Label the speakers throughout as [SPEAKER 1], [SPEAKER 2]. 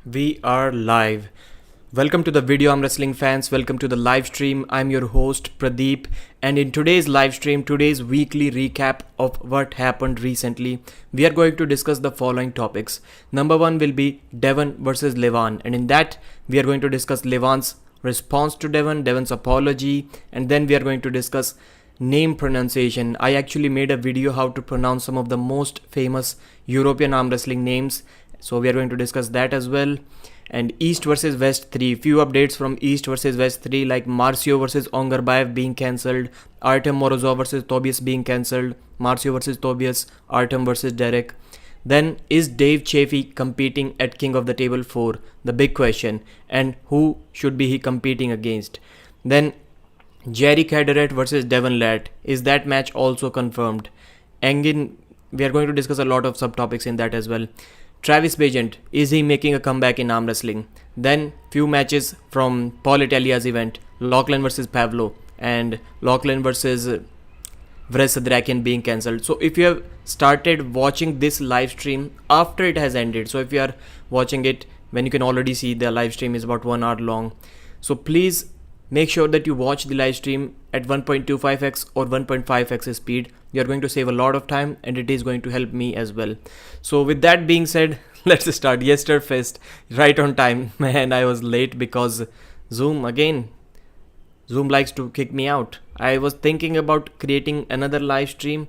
[SPEAKER 1] We are live. Welcome to the video arm wrestling fans. Welcome to the live stream. I'm your host Pradeep, and in today's live stream, today's weekly recap of what happened recently, we are going to discuss the following topics. Number 1 will be Devon versus Levan, and in that we are going to discuss Levan's response to Devon, Devon's apology, and then we are going to discuss name pronunciation. I actually made a video how to pronounce some of the most famous European arm wrestling names, so we are going to discuss that as well. And East versus West 3, few updates from East versus West 3, like Marcio versus Ongarbaev being cancelled, Artem Morozov versus Tobias being cancelled, Marcio versus Tobias, Artem versus Derek. Then, is Dave Chaffee competing at King of the Table 4? The big question. And who should be he competing against? Then Jerry Caderet versus Devon Latt. Is that match also confirmed? Engin, we are going to discuss a lot of subtopics in that as well. Travis Bagent, is he making a comeback in arm wrestling? Then few matches from Paul Italia's event, Lachlan versus Pavlo and Lachlan versus Vrez Sadrakian being cancelled. So if you have started watching this live stream after it has ended, so if you are watching it when you can already see the live stream is about 1 hour long, so please make sure that you watch the live stream at 1.25x or 1.5x speed. You're going to save a lot of time and it is going to help me as well. So with that being said, let's start. Yesterfest, right on time. Man, I was late because Zoom likes to kick me out. I was thinking about creating another live stream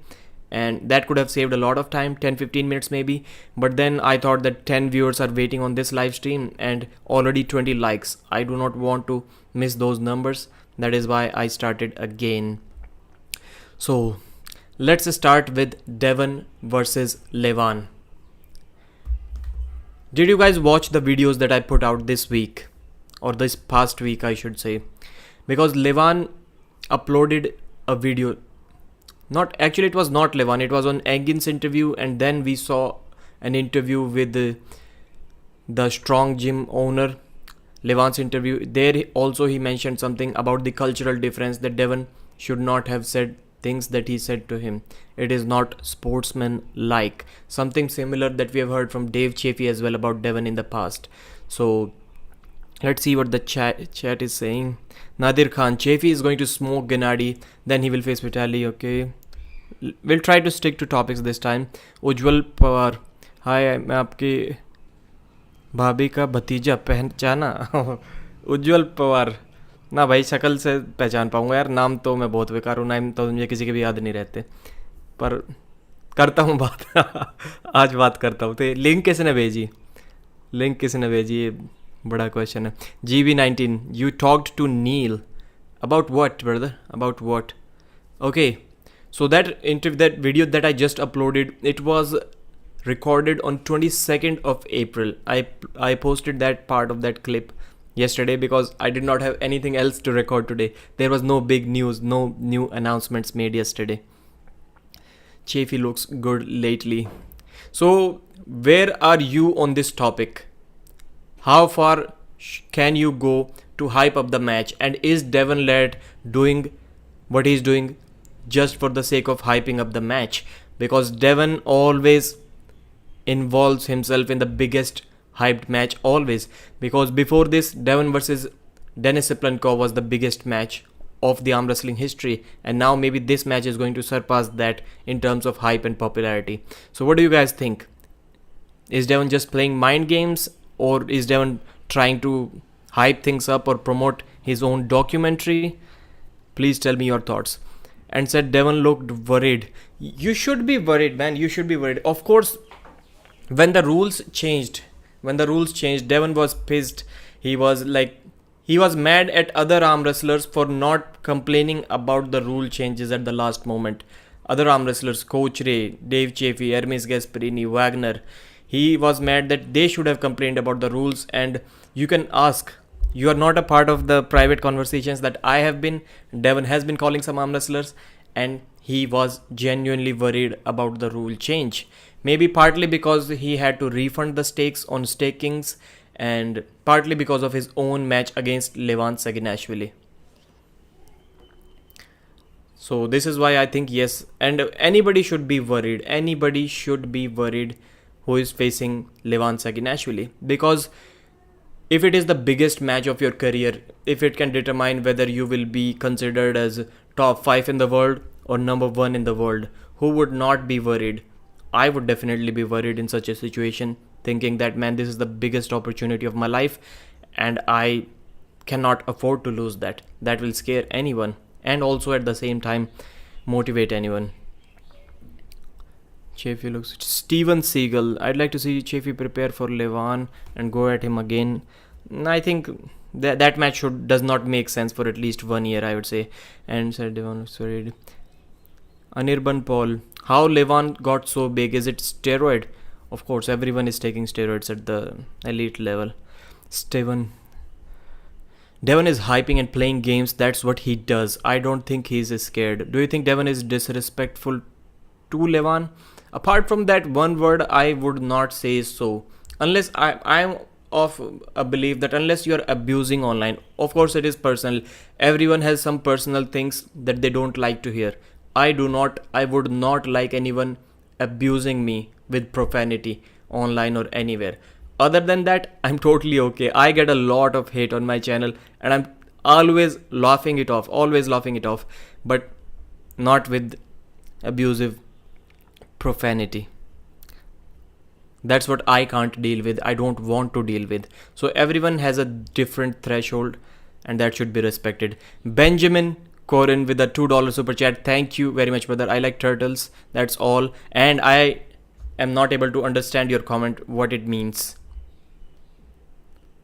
[SPEAKER 1] and that could have saved a lot of time, 10-15 minutes maybe, but then I thought that 10 viewers are waiting on this live stream and already 20 likes. I do not want to miss those numbers. That is why I started again. So let's start with Devon versus Levan. Did you guys watch the videos that I put out this week, or this past week I should say? Because Levan uploaded a video. It was not Levan, it was on Engin's interview, and then we saw an interview with the Strong Gym owner, Levan's interview. There also he mentioned something about the cultural difference, that Devon should not have said things that he said to him. It is not sportsman-like. Something similar that we have heard from Dave Chaffee as well about Devon in the past. So let's see what the chat is saying. Nadir Khan, Chaffee is going to smoke Gennady, then he will face Vitaly. Okay, we'll try to stick to topics this time. Ujjwal Pawar, hi, मैं आपकी भाभी का भतीजा पहचाना. उज्जवल पवार ना भाई, शक्ल से पहचान पाऊंगा यार, नाम तो मैं बहुत बेकार हूँ, नाम तो मुझे किसी के भी याद नहीं रहते, पर करता हूँ बात. आज बात करता हूँ. तो लिंक किसने भेजी, ये बड़ा क्वेश्चन है. GB19, you talked to Neil about what, brother? About what? Okay, so that video that I just uploaded, it was recorded on 22nd of April. I posted that part of that clip yesterday because I did not have anything else to record today. There was no big news, no new announcements made yesterday. Chaffee looks good lately. So where are you on this topic? How far can you go to hype up the match? And is Devon Latt doing what he's doing just for the sake of hyping up the match? Because Devon always involves himself in the biggest hyped match, always. Because before this, Devon versus Denis Siplenkov was the biggest match of the arm wrestling history, and now maybe this match is going to surpass that in terms of hype and popularity. So what do you guys think? Is Devon just playing mind games, or is Devon trying to hype things up or promote his own documentary? Please tell me your thoughts. And said Devon looked worried. You should be worried, man. You should be worried. Of course, when the rules changed, Devon was pissed. He was mad at other arm wrestlers for not complaining about the rule changes at the last moment. Other arm wrestlers, Coach Ray, Dave Chaffee, Hermes Gasparini, Wagner. He was mad that they should have complained about the rules, and you can ask. You are not a part of the private conversations that I have been. Devon has been calling some arm wrestlers, and he was genuinely worried about the rule change. Maybe partly because he had to refund the stakes on stakings, and partly because of his own match against Levan Saginashvili. So this is why I think yes, and anybody should be worried who is facing Levan Saginashvili, because if it is the biggest match of your career, if it can determine whether you will be considered as top 5 in the world or number 1 in the world, who would not be worried? I would definitely be worried in such a situation, thinking that, man, this is the biggest opportunity of my life and I cannot afford to lose that. That will scare anyone and also at the same time motivate anyone. Chaffee looks... Steven Seagal. I'd like to see Chaffee prepare for Levan and go at him again. I think that match does not make sense for at least 1 year, I would say. And said Devon looks worried. Anirban Paul. How Levan got so big? Is it steroid? Of course, everyone is taking steroids at the elite level. Devon is hyping and playing games. That's what he does. I don't think he's scared. Do you think Devon is disrespectful to Levan? Apart from that one word, I would not say so. Unless I'm of a belief that unless you're abusing online, of course it is personal. Everyone has some personal things that they don't like to hear. I would not like anyone abusing me with profanity online or anywhere. Other than that, I'm totally okay. I get a lot of hate on my channel and I'm always laughing it off, but not with abusive profanity. That's what I can't deal with. I don't want to deal with. So everyone has a different threshold and that should be respected. Benjamin Corin with a $2 super chat. Thank you very much, brother. I like turtles. That's all. And I am not able to understand your comment, what it means.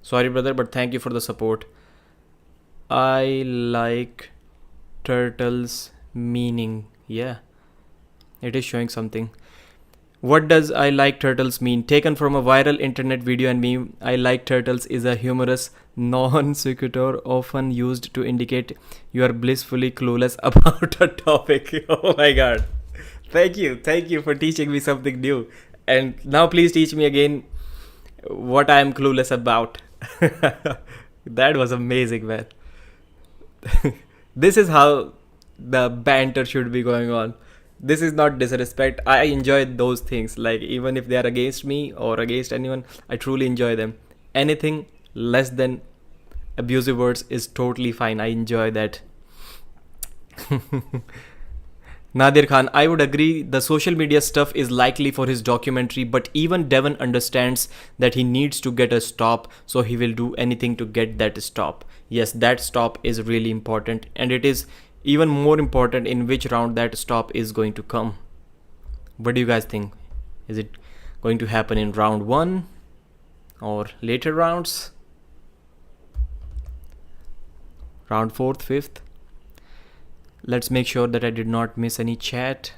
[SPEAKER 1] Sorry, brother, but thank you for the support. I like turtles meaning. Yeah, it is showing something. What does I like turtles mean? Taken from a viral internet video and meme, I like turtles is a humorous non sequitur often used to indicate you are blissfully clueless about a topic. Oh my god. Thank you for teaching me something new. And now please teach me again what I am clueless about. That was amazing, man. This is how the banter should be going on. This is not disrespect. I enjoy those things. Like, even if they are against me or against anyone, I truly enjoy them. Anything less than abusive words is totally fine. I enjoy that. Nadir Khan, I would agree the social media stuff is likely for his documentary, but even Devon understands that he needs to get a stop, so he will do anything to get that stop. Yes, that stop is really important, and it is even more important in which round that stop is going to come. What do you guys think? Is it going to happen in round 1 or later rounds? Round 4th, 5th? Let's make sure that I did not miss any chat.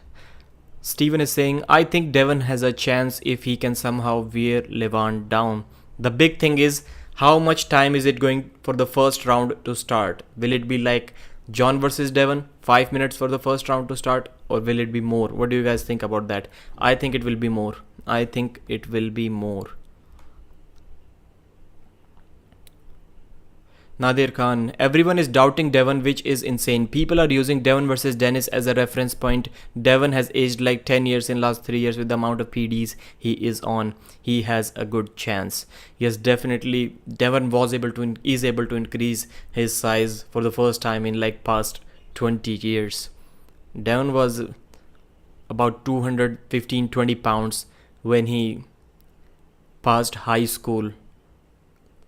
[SPEAKER 1] Steven is saying, I think Devon has a chance if he can somehow wear Levan down. The big thing is, how much time is it going for the first round to start? Will it be like John versus Devon, 5 minutes for the first round to start, or will it be more? What do you guys think about that? I think it will be more. Nadir Khan, everyone is doubting Devon, which is insane. People are using Devon versus Dennis as a reference point. Devon has aged like 10 years in last 3 years with the amount of PDs he is on. He has a good chance. Yes, definitely Devon is able to increase his size for the first time in like past 20 years. Devon was about 215-20 pounds when he passed high school.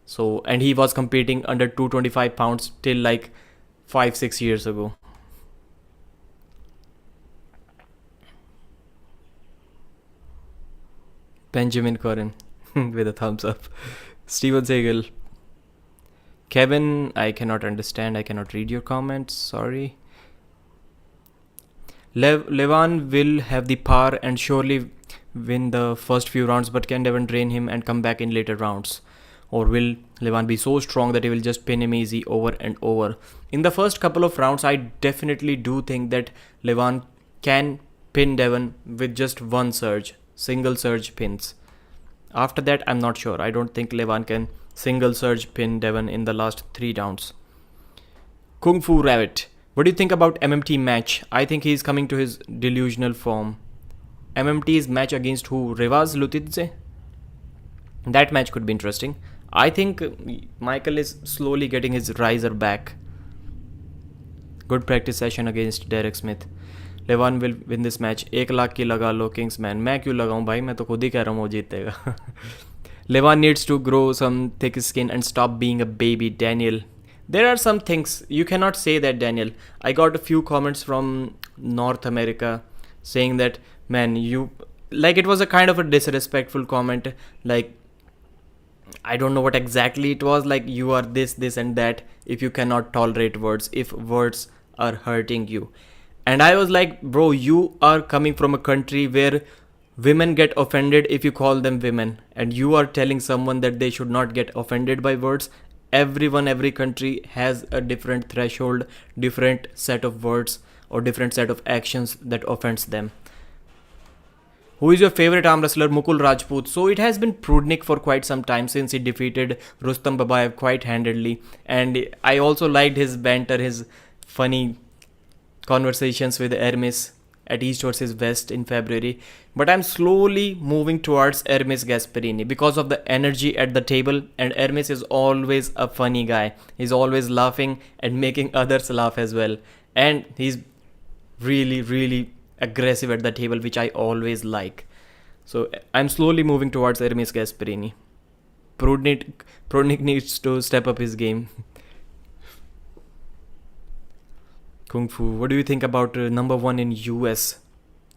[SPEAKER 1] So, and he was competing under 225 pounds till like 5-6 years ago. Benjamin Corin with a thumbs up. Steven Seagal. Kevin, I cannot understand. I cannot read your comments. Sorry. Levan will have the power and surely win the first few rounds, but can Devon drain him and come back in later rounds? Or will Levan be so strong that he will just pin him easy over and over? In the first couple of rounds, I definitely do think that Levan can pin Devon with just one surge, single surge pins. After that, I'm not sure. I don't think Levan can single surge pin Devon in the last 3 rounds. Kung Fu Rabbit, what do you think about MMT match? I think he's coming to his delusional form. MMT's match against who? Rivas Lutidze? That match could be interesting. I think Michael is slowly getting his riser back. Good practice session against Derek Smith. Levan will win this match. 1 lakh की लगा लो Kingsman. मैं क्यों लगाऊं भाई, मैं तो खुद ही कह रहा हूँ वो जीतेगा. Levan needs to grow some thick skin and stop being a baby, Daniel. There are some things you cannot say that, Daniel. I got a few comments from North America saying that, man, you, like, it was a kind of a disrespectful comment, like, I don't know what exactly it was, like, you are this and that if you cannot tolerate words, if words are hurting you. And I was like, bro, you are coming from a country where women get offended if you call them women, and you are telling someone that they should not get offended by words. Everyone, every country has a different threshold, different set of words, or different set of actions that offends them. Who is your favorite arm wrestler? Mukul Rajput. So it has been Prudnik for quite some time since he defeated Rustam Babayev quite handedly. And I also liked his banter, his funny conversations with Hermes at East versus West in February. But I'm slowly moving towards Hermes Gasparini because of the energy at the table. And Hermes is always a funny guy. He's always laughing and making others laugh as well. And he's really aggressive at the table, which I always like. So I'm slowly moving towards Hermes Gasparini. Prudnik needs to step up his game. Kung Fu, what do you think about number one in US,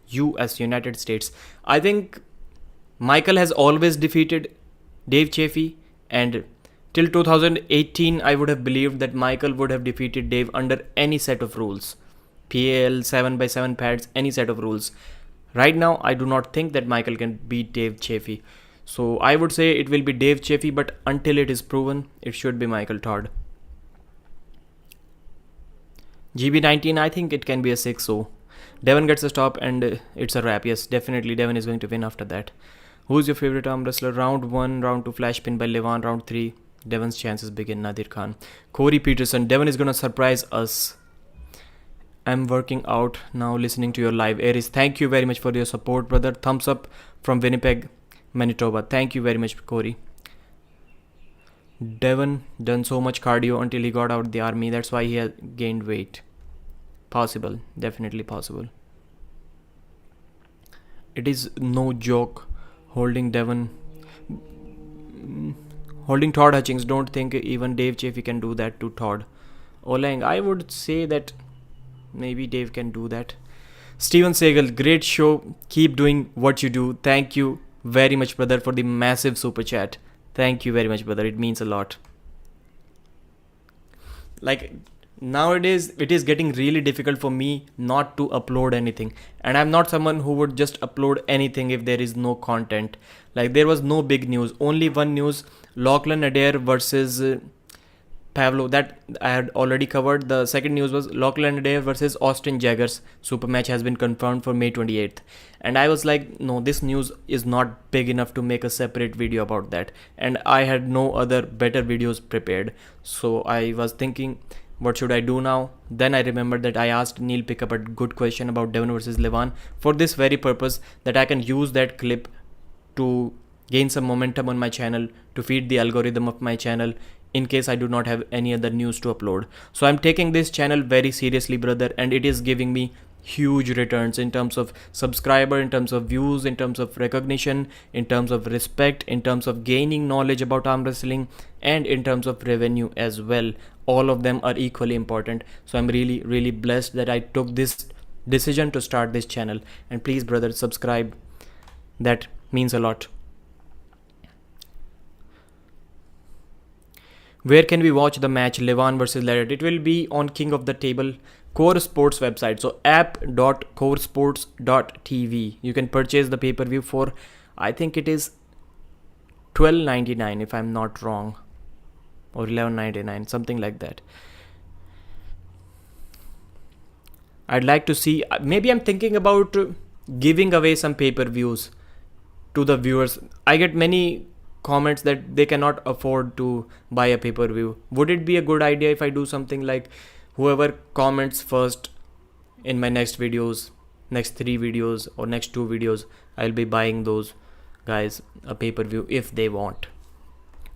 [SPEAKER 1] United States? I think Michael has always defeated Dave Chaffee, and till 2018 I would have believed that Michael would have defeated Dave under any set of rules. PAL, 7x7 pads, any set of rules. Right now, I do not think that Michael can beat Dave Chaffee. So I would say it will be Dave Chaffee, but until it is proven, it should be Michael Todd. GB19, I think it can be a 6-0. Devon gets a stop and it's a wrap. Yes, definitely Devon is going to win after that. Who's your favorite arm wrestler? Round 1, round 2 flash pin by Levan. Round 3, Devon's chances begin. Nadir Khan. Corey Peterson, Devon is going to surprise us. I'm working out now listening to your live. Aries, thank you very much for your support, brother. Thumbs up from Winnipeg, Manitoba. Thank you very much, Corey. Devon done so much cardio until he got out the army. That's why he has gained weight. Possible. Definitely possible. It is no joke holding Devon. Holding Todd Hutchings. Don't think even Dave Chaffee can do that to Todd. Olang, I would say that maybe Dave can do that. Steven Segal, great show. Keep doing what you do. Thank you very much, brother, for the massive super chat. Thank you very much, brother. It means a lot. Like, nowadays, it is getting really difficult for me not to upload anything. And I'm not someone who would just upload anything if there is no content. Like, there was no big news. Only one news. Lachlan Adair versus Pavlo, that I had already covered. The second news was Lachlan Adair versus Austin Jaggers. Super match has been confirmed for May 28th. And I was like, no, this news is not big enough to make a separate video about that. And I had no other better videos prepared. So I was thinking, what should I do now? Then I remembered that I asked Neil Pickup a good question about Devon versus Levan for this very purpose, that I can use that clip to gain some momentum on my channel, to feed the algorithm of my channel, in case I do not have any other news to upload. So I'm taking this channel very seriously, brother, and it is giving me huge returns in terms of subscriber, in terms of views, in terms of recognition, in terms of respect, in terms of gaining knowledge about arm wrestling, and in terms of revenue as well. All of them are equally important. So I'm really blessed that I took this decision to start this channel. And please, brother, subscribe. That means a lot. Where can we watch the match Levan versus Laddard? It will be on King of the Table Core Sports website. So app.coresports.tv. You can purchase the pay-per-view for, I think it is $12.99 if I'm not wrong, or $11.99, something like that. I'd like to see, maybe I'm thinking about giving away some pay-per-views to the viewers. I get many comments that they cannot afford to buy a pay-per-view. Would it be a good idea if I do something like, whoever comments first in my next videos, next 3 videos or next 2 videos, I'll be buying those guys a pay-per-view if they want.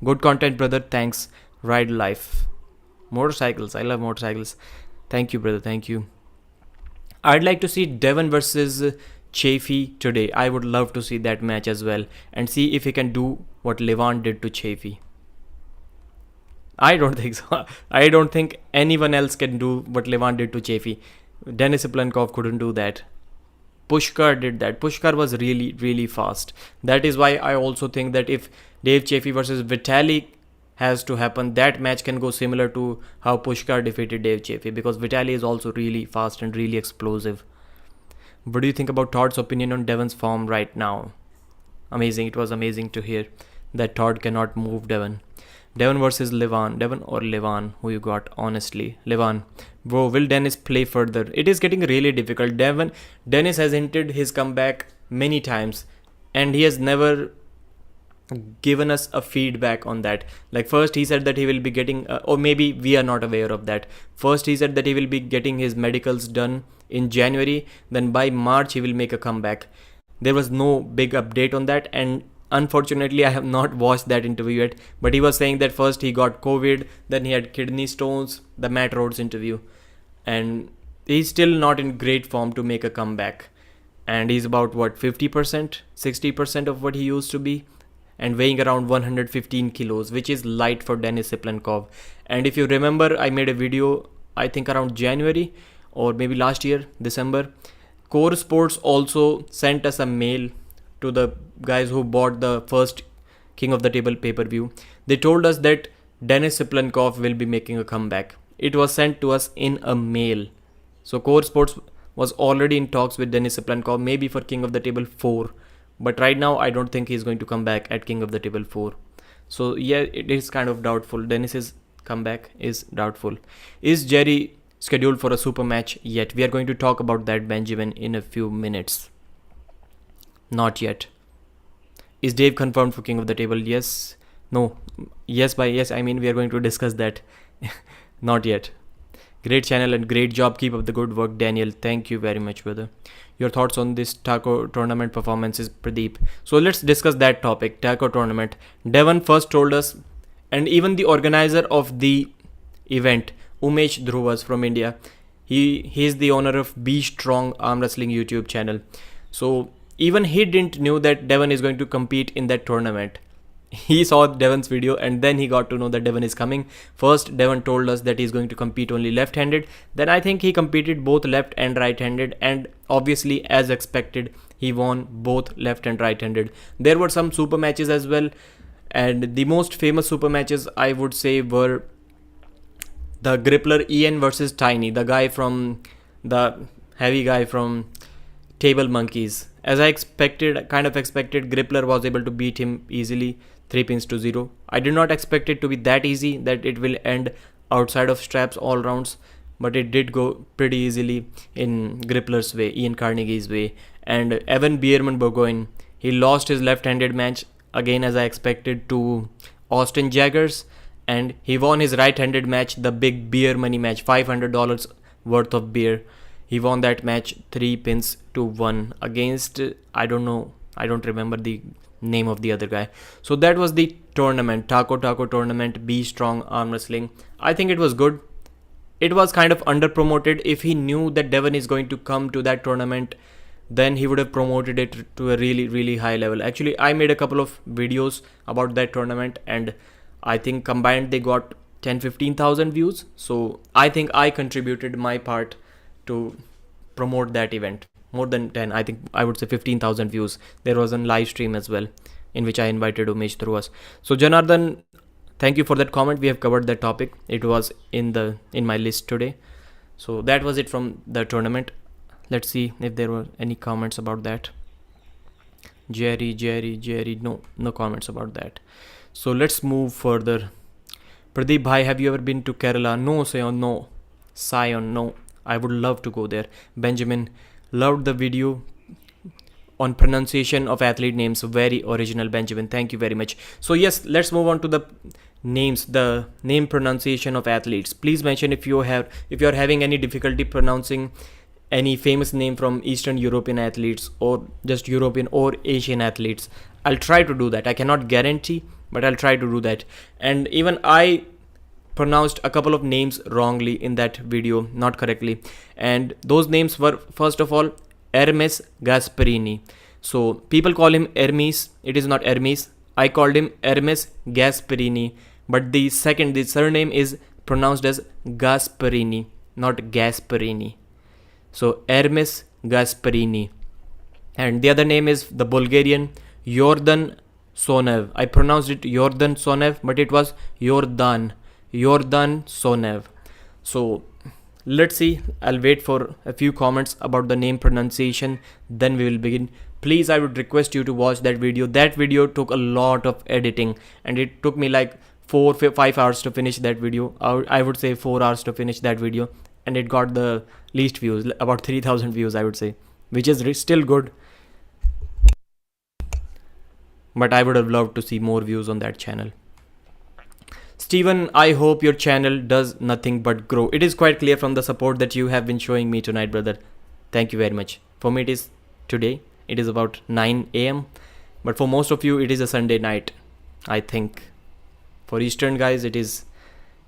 [SPEAKER 1] Good content, brother. Thanks. Ride life. Motorcycles. I love motorcycles. Thank you, brother. Thank you. I'd like to see Devon versus Chaffee today. I would love to see that match as well and see if he can do what Levan did to Chaffee. I don't think so. I don't think anyone else can do what Levan did to Chaffee. Denis Siplenkov couldn't do that. Pushkar did that. Pushkar was really, really fast. That is why I also think that if Dave Chaffee versus Vitaly has to happen, that match can go similar to how Pushkar defeated Dave Chaffee, because Vitaly is also really fast and really explosive. What do you think about Todd's opinion on Devon's form right now? Amazing. It was amazing to hear that Todd cannot move Devon. Devon versus Levan. Devon or Levan? Who you got? Honestly, Levan. Bro, will Dennis play further? It is getting really difficult. Dennis has hinted his comeback many times, and he has never given us a feedback on that. Like, first he said that he will be getting, or maybe we are not aware of that. First he said that he will be getting his medicals done in January. Then by March he will make a comeback. There was no big update on that, and unfortunately, I have not watched that interview yet, but he was saying that first he got COVID, then he had kidney stones, the Matt Rhodes interview, and he's still not in great form to make a comeback. And he's about, 50%, 60% of what he used to be, and weighing around 115 kilos, which is light for Denis Siplenkov. And if you remember, I made a video, I think around January, or maybe last year, December. Core Sports also sent us a mail to the guys who bought the first King of the Table pay-per-view. They told us that Denis Siplenkov will be making a comeback. It was sent to us in a mail. So Core Sports was already in talks with Denis Siplenkov, maybe for King of the Table 4. But right now, I don't think he's going to come back at King of the Table 4. So yeah, it is kind of doubtful. Denis's comeback is doubtful. Is Jerry scheduled for a super match yet? We are going to talk about that, Benjamin, in a few minutes. Not yet. Is Dave confirmed for King of the Table? Yes. No. Yes, by yes, I mean we are going to discuss that. Not yet. Great channel and great job. Keep up the good work, Daniel. Thank you very much, brother. Your thoughts on this Taco tournament performances, Pradeep. So let's discuss that topic, Taco tournament. Devon first told us, and even the organizer of the event, Umesh Dhruvas from India, he is the owner of Be Strong Arm Wrestling YouTube channel. So even he didn't know that Devon is going to compete in that tournament. He saw Devon's video and then he got to know that Devon is coming. First, Devon told us that he's going to compete only left-handed. Then I think he competed both left and right-handed, and obviously, as expected, he won both left and right-handed. There were some super matches as well, and the most famous super matches I would say were the Grippler Ian versus Tiny, the heavy guy from Table Monkeys. As I kind of expected, Grippler was able to beat him easily, 3-0. I did not expect it to be that easy, that it will end outside of straps all rounds, but it did go pretty easily in Grippler's way, Ian Carnegie's way. And Evan Bierman Burgoyne, he lost his left-handed match, again as I expected, to Austin Jaggers, and he won his right-handed match, the big beer money match, $500 worth of beer. He won that match 3-1 against, I don't remember the name of the other guy. So that was the tournament, Taco tournament, Be Strong Arm Wrestling. I think it was good. It was kind of under-promoted. If he knew that Devon is going to come to that tournament, then he would have promoted it to a really, really high level. Actually, I made a couple of videos about that tournament, and I think combined they got 10,000-15,000 views. So I think I contributed my part to promote that event. More than 10, I think I would say 15,000 views. There was a live stream as well in which I invited Umesh Dhruvas. So Janardhan, thank you for that comment. We have covered that topic. It was in my list today. So that was it from the tournament. Let's see if there were any comments about that. Jerry, no comments about that. So let's move further. Pradeep bhai, have you ever been to Kerala? No, Sion, no. I would love to go there. Benjamin, loved the video on pronunciation of athlete names. Very original, Benjamin. Thank you very much. So yes, let's move on to the names, the name pronunciation of athletes. Please mention if you're having any difficulty pronouncing any famous name from Eastern European athletes or just European or Asian athletes. I'll try to do that. I cannot guarantee, but I'll try to do that. And even I pronounced a couple of names wrongly in that video, not correctly, and those names were, first of all, Hermes Gasparini. So people call him Hermes. It is not Hermes. I called him Hermes Gasparini, but the surname is pronounced as Gasparini, not Gasparini. So Hermes Gasparini. And the other name is the Bulgarian Yordan Sonev. I pronounced it Yordan Sonev, but it was Yordan Sonev. So let's see. I'll wait for a few comments about the name pronunciation, then we will begin. Please, I would request you to watch that video. That video took a lot of editing, and it took me like 5 hours to finish that video. I would say 4 hours to finish that video, and it got the least views, about 3,000 views, I would say, which is still good. But I would have loved to see more views on that channel. Steven, I hope your channel does nothing but grow. It is quite clear from the support that you have been showing me tonight, brother. Thank you very much. For me, it is today. It is about 9 a.m. But for most of you, it is a Sunday night, I think. For Eastern guys, it is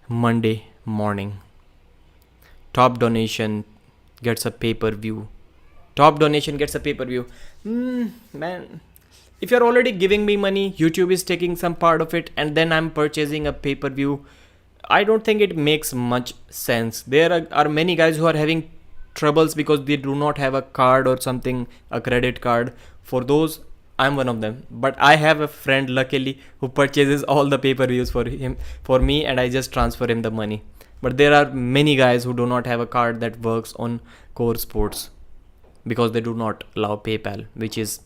[SPEAKER 1] Monday morning. Top donation gets a pay-per-view. Top donation gets a pay-per-view. Man, if you're already giving me money, YouTube is taking some part of it, and then I'm purchasing a pay-per-view, I don't think it makes much sense. There are many guys who are having troubles because they do not have a card or something, a credit card. For those, I'm one of them. But I have a friend, luckily, who purchases all the pay-per-views for me, and I just transfer him the money. But there are many guys who do not have a card that works on Core Sports because they do not allow PayPal, which is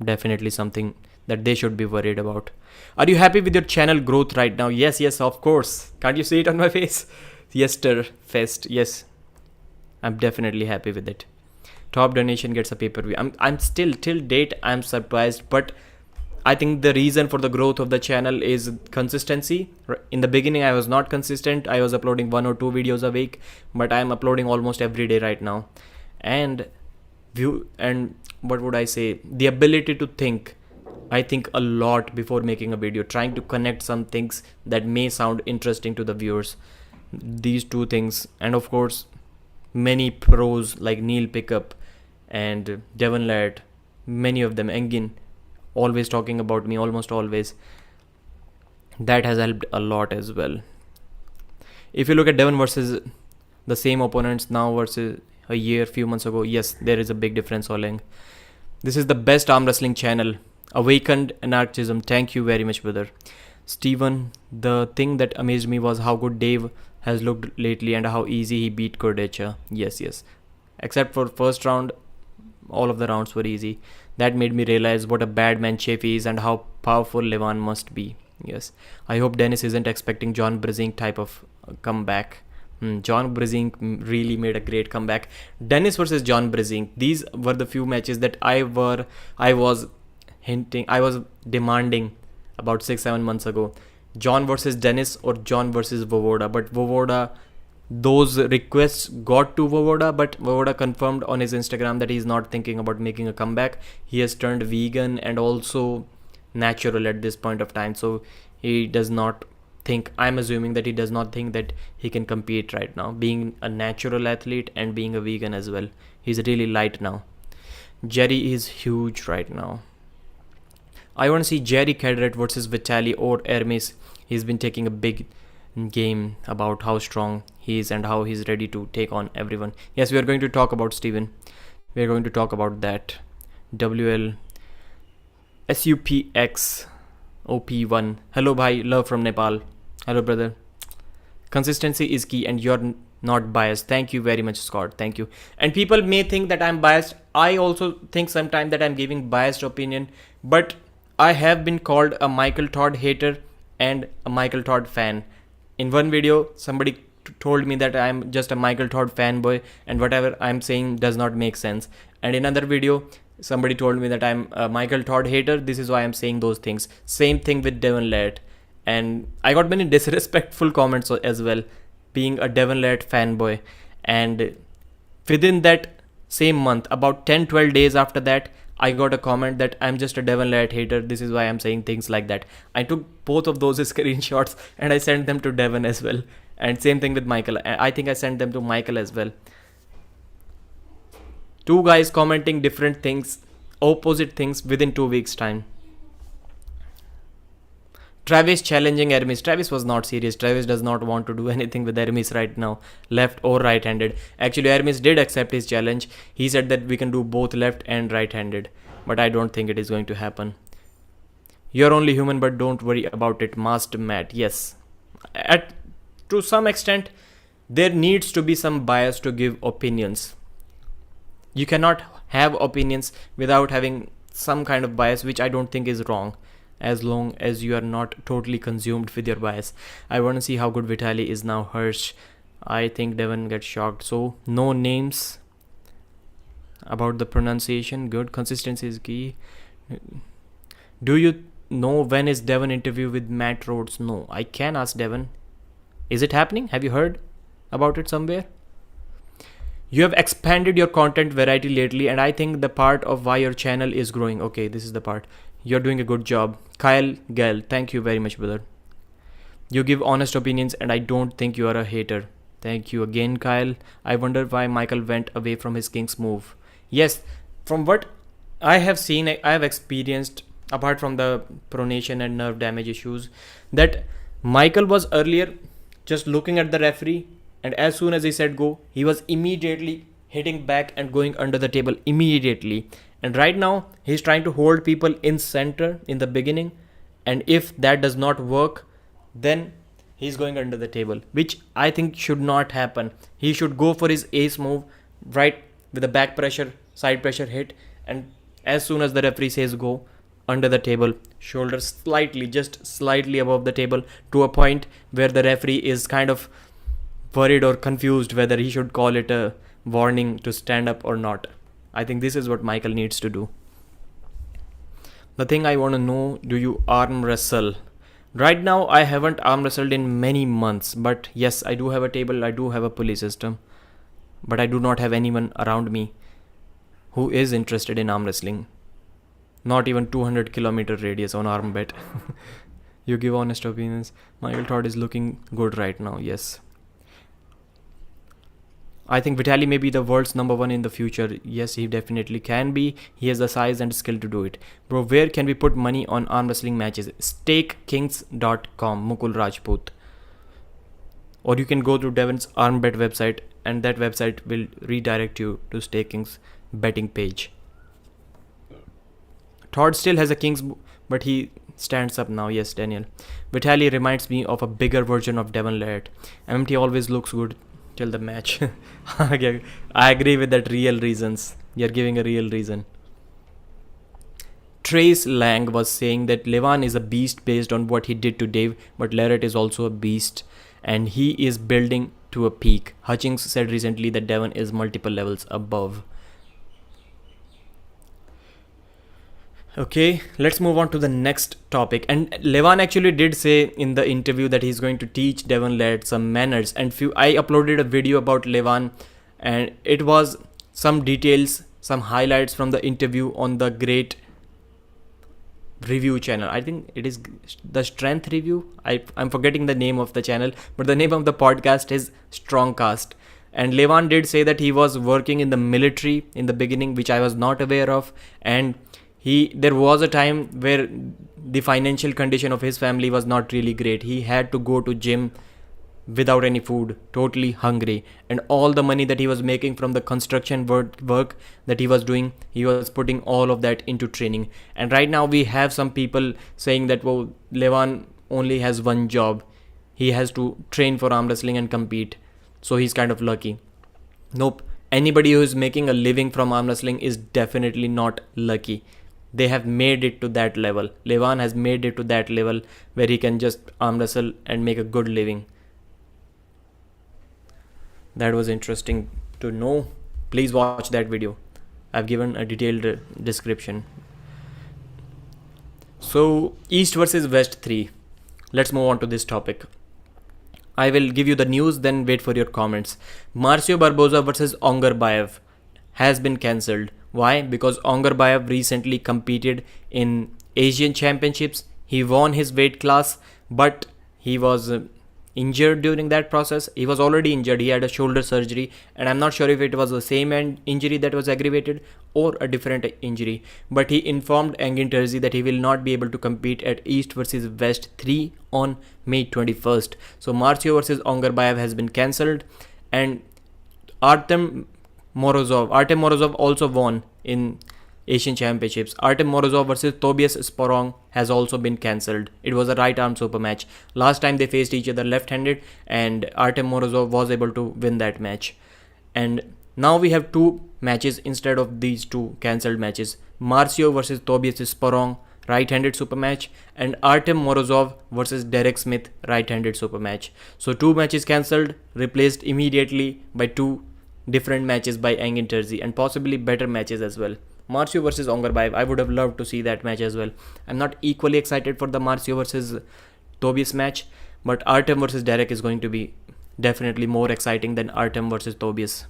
[SPEAKER 1] definitely something that they should be worried about. Are you happy with your channel growth right now? Yes, of course. Can't you see it on my face? Yesterfest. Yes, I'm definitely happy with it. Top donation gets a pay-per-view. I'm still, till date, I'm surprised, but I think the reason for the growth of the channel is consistency. In the beginning, I was not consistent. I was uploading 1 or 2 videos a week, but I'm uploading almost every day right now. And what would I say? The ability to think. I think a lot before making a video, trying to connect some things that may sound interesting to the viewers. These 2 things, and of course, many pros like Neil Pickup and Devon, many of them, Engin, always talking about me, almost always. That has helped a lot as well. If you look at Devon versus the same opponents now versus a few months ago, yes, there is a big difference, Oleng. This is the best arm wrestling channel. Awakened Anarchism. Thank you very much, brother. Steven, the thing that amazed me was how good Dave has looked lately and how easy he beat Kordecha. Yes. Except for first round, all of the rounds were easy. That made me realize what a bad man Chaffee is and how powerful Levan must be. Yes. I hope Dennis isn't expecting John Brezink type of comeback. John Brezink really made a great comeback. Dennis versus John Brezink. These were the few matches that I was demanding about 6-7 months ago. John versus Dennis or John versus Vovoda. But Vovoda, those requests got to Vovoda, but Vovoda confirmed on his Instagram that he's not thinking about making a comeback. He has turned vegan and also natural at this point of time. So he does not think, I'm assuming that he does not think that he can compete right now, being a natural athlete and being a vegan as well. He's really light now. Jerry is huge right now. I want to see Jerry Cadret versus Vitali or Hermes. He's been taking a big game about how strong he is and how he's ready to take on everyone. Yes, we are going to talk about Steven. We are going to talk about that. WL SUPX OP1. Hello, bhai. Love from Nepal. Hello, brother. Consistency is key and you're not biased. Thank you very much, Scott. Thank you. And people may think that I'm biased. I also think sometimes that I'm giving biased opinion, but I have been called a Michael Todd hater and a Michael Todd fan. In one video, somebody told me that I'm just a Michael Todd fanboy and whatever I'm saying does not make sense. And in another video, somebody told me that I'm a Michael Todd hater. This is why I'm saying those things. Same thing with Devon Laird. And I got many disrespectful comments as well, being a Devon Laird fanboy. And within that same month, about 10-12 days after that, I got a comment that I'm just a Devon Laird hater. This is why I'm saying things like that. I took both of those screenshots and I sent them to Devon as well. And same thing with Michael. I think I sent them to Michael as well. Two guys commenting different things, opposite things within 2 weeks time. Travis challenging Hermes. Travis was not serious. Travis does not want to do anything with Hermes right now, left or right-handed. Actually, Hermes did accept his challenge. He said that we can do both left and right-handed, but I don't think it is going to happen. You're only human, but don't worry about it. Master Matt. Yes. To some extent, there needs to be some bias to give opinions. You cannot have opinions without having some kind of bias, which I don't think is wrong, as long as you are not totally consumed with your bias. I want to see how good Vitaly is now. Hirsch. I think Devon gets shocked. So, no names about the pronunciation. Good. Consistency is key. Do you know when is Devon interview with Matt Rhodes? No. I can ask Devon. Is it happening? Have you heard about it somewhere? You have expanded your content variety lately, and I think the part of why your channel is growing. Okay, this is the part. You're doing a good job. Kyle Gell, thank you very much, brother. You give honest opinions, and I don't think you are a hater. Thank you again, Kyle. I wonder why Michael went away from his King's move. Yes, from what I have seen, I have experienced, apart from the pronation and nerve damage issues, that Michael was earlier just looking at the referee, and as soon as he said go, he was immediately hitting back and going under the table immediately. And right now, he's trying to hold people in center in the beginning, and if that does not work, then he's going under the table, which I think should not happen. He should go for his ace move, right, with a back pressure, side pressure hit, and as soon as the referee says go, under the table, shoulders slightly, just slightly above the table, to a point where the referee is kind of worried or confused whether he should call it a warning to stand up or not. I think this is what Michael needs to do. The thing I want to know, do you arm wrestle? Right now, I haven't arm wrestled in many months, but yes, I do have a table, I do have a pulley system, but I do not have anyone around me who is interested in arm wrestling. Not even 200 kilometer radius on arm bet. You give honest opinions. Michael Todd is looking good right now, yes. I think Vitaly may be the world's #1 in the future. Yes, he definitely can be. He has the size and skill to do it. Bro, where can we put money on arm wrestling matches? StakeKings.com, Mukul Rajput. Or you can go to Devon's arm bet website, and that website will redirect you to StakeKings betting page. Todd still has a King's, but he stands up now. Yes, Daniel. Vitaly reminds me of a bigger version of Devon Laird. MMT always looks good till the match. I agree with that. Real reasons. You're giving a real reason. Trace Lang was saying that Levan is a beast based on what he did to Dave, but Laird is also a beast and he is building to a peak. Hutchings said recently that Devon is multiple levels above. Okay, let's move on to the next topic. And Levan actually did say in the interview that he's going to teach Devon Laird some manners. And I uploaded a video about Levan, and it was some details, some highlights from the interview on the Great Review channel. I think it is the Strength Review. I'm forgetting the name of the channel, but the name of the podcast is Strongcast. And Levan did say that he was working in the military in the beginning, which I was not aware of. And there was a time where the financial condition of his family was not really great. He had to go to gym without any food, totally hungry. And all the money that he was making from the construction work that he was doing, he was putting all of that into training. And right now we have some people saying that, well, Levan only has one job. He has to train for arm wrestling and compete. So he's kind of lucky. Nope. Anybody who is making a living from arm wrestling is definitely not lucky. They have made it to that level. Levan has made it to that level where he can just arm wrestle and make a good living. That was interesting to know. Please watch that video. I've given a detailed description. So, East versus West 3. Let's move on to this topic. I will give you the news, then wait for your comments. Marcio Barboza versus Ongar Baev has been cancelled. Why? Because Ongarbayev recently competed in Asian Championships. He won his weight class, but he was injured during that process. He was already injured. He had a shoulder surgery, and I'm not sure if it was the same injury that was aggravated or a different injury. But he informed Engin Terzi that he will not be able to compete at East versus West 3 on May 21st. So Marcio versus Ongarbayev has been cancelled, and Artem Morozov also won in Asian Championships. Artem Morozov versus Tobias Sporong has also been cancelled. It was a right arm super match. Last time they faced each other left-handed, and Artem Morozov was able to win that match. And now we have two matches instead of these two cancelled matches. Marcio versus Tobias Sporong, right-handed super match, and Artem Morozov versus Derek Smith, right-handed super match. So two matches cancelled, replaced immediately by two different matches by Engin Terzi, and possibly better matches as well. Marcio versus Ongarbayev, I would have loved to see that match as well. I'm not equally excited for the Marcio versus Tobias match, but Artem versus Derek is going to be definitely more exciting than Artem versus Tobias.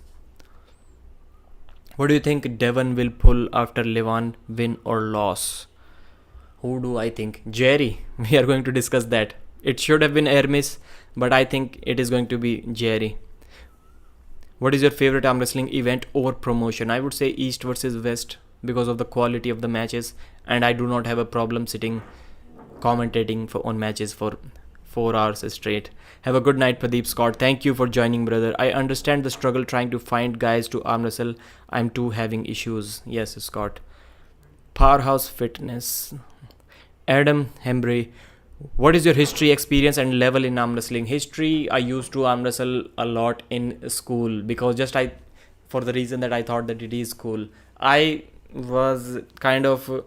[SPEAKER 1] What do you think Devon will pull after Levan win or loss? Who do I think? Jerry. We are going to discuss that. It should have been Hermes, but I think it is going to be Jerry. What is your favorite arm wrestling event or promotion? I would say East versus West because of the quality of the matches, and I do not have a problem sitting commentating on matches for 4 hours straight. Have a good night, Pradeep Scott. Thank you for joining, brother. I understand the struggle trying to find guys to arm wrestle. I'm too having issues. Yes, Scott. Powerhouse Fitness. Adam Hembry. What is your history, experience, and level in arm wrestling? History, I used to arm wrestle a lot in school because for the reason that I thought that it is cool. I was kind of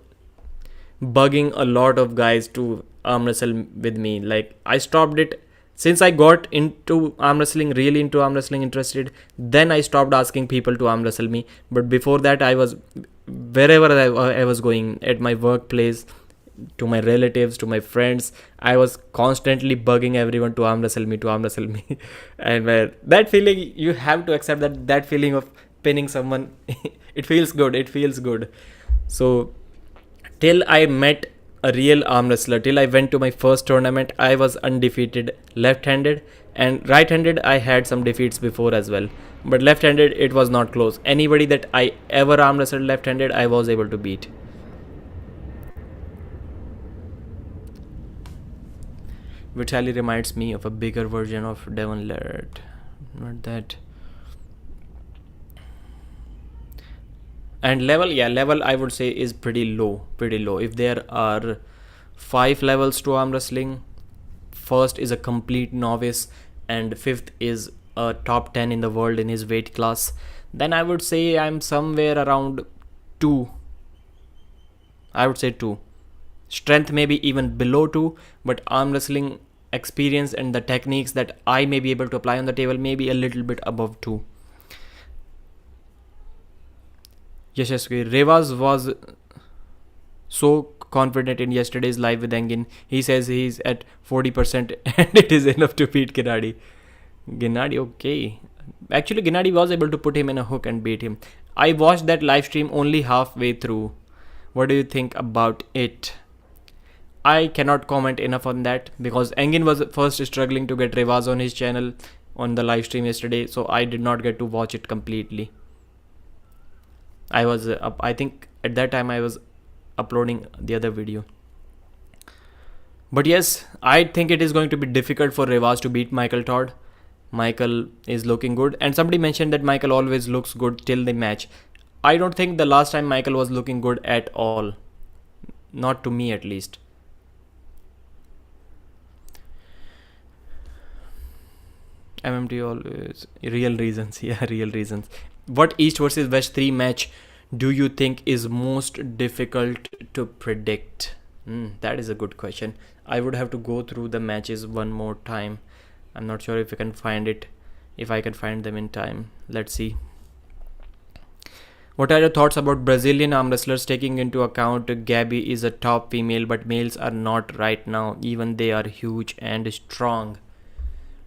[SPEAKER 1] bugging a lot of guys to arm wrestle with me. Like, I stopped it since I got into arm wrestling, really into arm wrestling interested. Then I stopped asking people to arm wrestle me. But before that, I was wherever I was going, at my workplace, to my relatives, to my friends, I was constantly bugging everyone to arm wrestle me. And that feeling, you have to accept that feeling of pinning someone, it feels good. So till I met a real arm wrestler, till I went to my first tournament, I was undefeated left-handed, and right-handed I had some defeats before as well, but left-handed it was not close. Anybody that I ever arm wrestled left-handed, I was able to beat. Vitaly reminds me of a bigger version of Devon Laird. Not that. And level I would say is pretty low. If there are 5 levels to arm wrestling, first is a complete novice, and 5th is a top 10 in the world in his weight class. Then I would say I'm somewhere around 2. I would say 2. Strength maybe even below 2, but arm wrestling experience and the techniques that I may be able to apply on the table maybe a little bit above 2. Yashasvi, Revas was so confident in yesterday's live with Engin. He says he's at 40% and it is enough to beat Gennady. Okay. Actually, Gennady was able to put him in a hook and beat him. I watched that live stream only halfway through. What do you think about it? I cannot comment enough on that because Engin was first struggling to get Revas on his channel on the live stream yesterday, so I did not get to watch it completely. I think at that time I was uploading the other video. But yes, I think it is going to be difficult for Revas to beat Michael Todd. Michael is looking good, and somebody mentioned that Michael always looks good till the match. I don't think the last time Michael was looking good at all. Not to me at least. MMT always. Real reasons. Yeah, real reasons. What East versus West 3 match do you think is most difficult to predict? That is a good question. I would have to go through the matches one more time. I'm not sure if I can find it. If I can find them in time. Let's see. What are your thoughts about Brazilian arm wrestlers, taking into account Gabby is a top female but males are not right now, even they are huge and strong?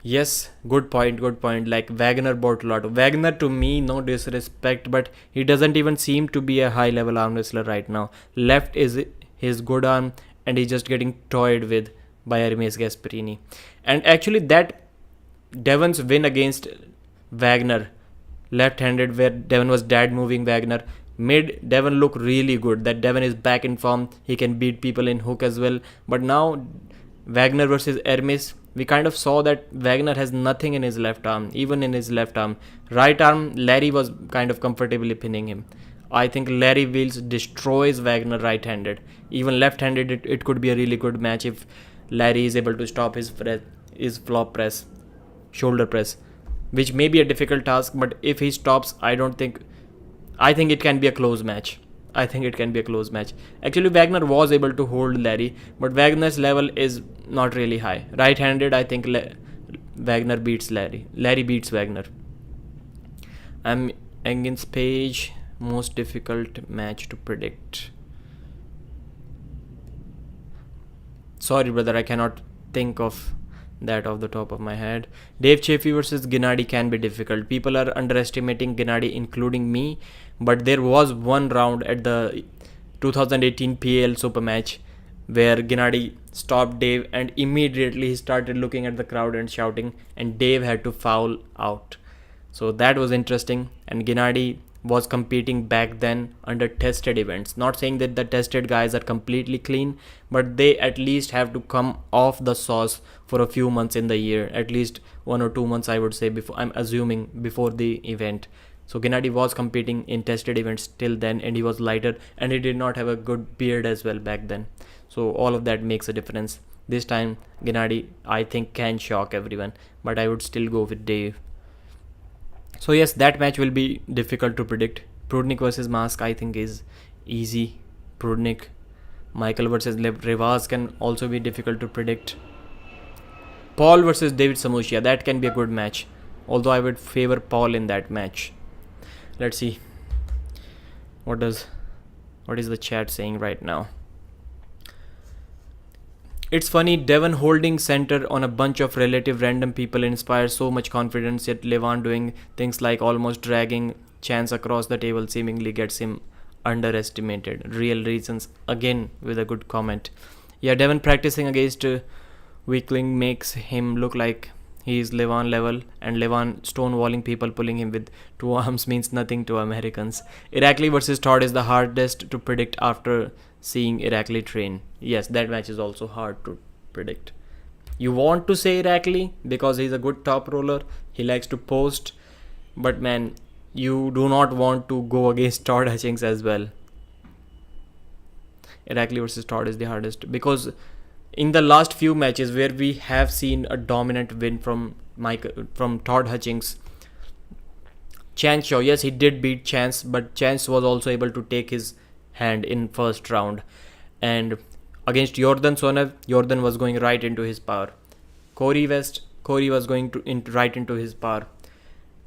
[SPEAKER 1] Yes, good point, good point. Like Wagner bought a lot. Wagner, to me, no disrespect, but he doesn't even seem to be a high level arm wrestler right now. Left is his good arm, and he's just getting toyed with by Hermes Gasparini. And actually, that Devon's win against Wagner, left-handed, where Devon was dead moving Wagner, made Devon look really good. That Devon is back in form. He can beat people in hook as well. But now Wagner versus Hermes, we kind of saw that Wagner has nothing in his left arm, even in his left arm. Right arm, Larry was kind of comfortably pinning him. I think Larry Wheels destroys Wagner right-handed. Even left-handed, it could be a really good match if Larry is able to stop his flop press, shoulder press, which may be a difficult task. But if he stops, I think it can be a close match. I think it can be a close match. Actually, Wagner was able to hold Larry, but Wagner's level is not really high. Right-handed, I think Wagner beats Larry. Larry beats Wagner. I'm against page. Most difficult match to predict. Sorry, brother, I cannot think of that off the top of my head. Dave Chaffee versus Gennady can be difficult. People are underestimating Gennady, including me. But there was one round at the 2018 PL Super Match where Gennady stopped Dave, and immediately he started looking at the crowd and shouting, and Dave had to foul out. So that was interesting. And Gennady was competing back then under tested events. Not saying that the tested guys are completely clean, but they at least have to come off the sauce for a few months in the year, at least 1 or 2 months, I would say, before, I'm assuming, before the event. So Gennady was competing in tested events till then, and he was lighter, and he did not have a good beard as well back then. So all of that makes a difference. This time Gennady, I think, can shock everyone, but I would still go with Dave. So yes, that match will be difficult to predict. Prudnik versus Mask, I think, is easy. Prudnik. Michael versus Rivas can also be difficult to predict. Paul versus David Samusia, that can be a good match, although I would favor Paul in that match. Let's see what is the chat saying right now. It's funny, Devon holding center on a bunch of relative random people inspires so much confidence, yet Levan doing things like almost dragging Chance across the table seemingly gets him underestimated. Real reasons, again with a good comment. Yeah, Devon practicing against weakling makes him look like he is Levan level, and Levan stonewalling people pulling him with two arms means nothing to Americans. Irakli versus Todd is the hardest to predict after seeing Irakli train. Yes, that match is also hard to predict. You want to say Irakli because he's a good top roller, he likes to post, but man, you do not want to go against Todd Hutchings as well. Irakli versus Todd is the hardest, because in the last few matches where we have seen a dominant win from Todd Hutchings, Chance Shaw, yes, he did beat Chance, but Chance was also able to take his hand in first round. And against Jordan Sonev, Jordan was going right into his power. Corey was going right into his power.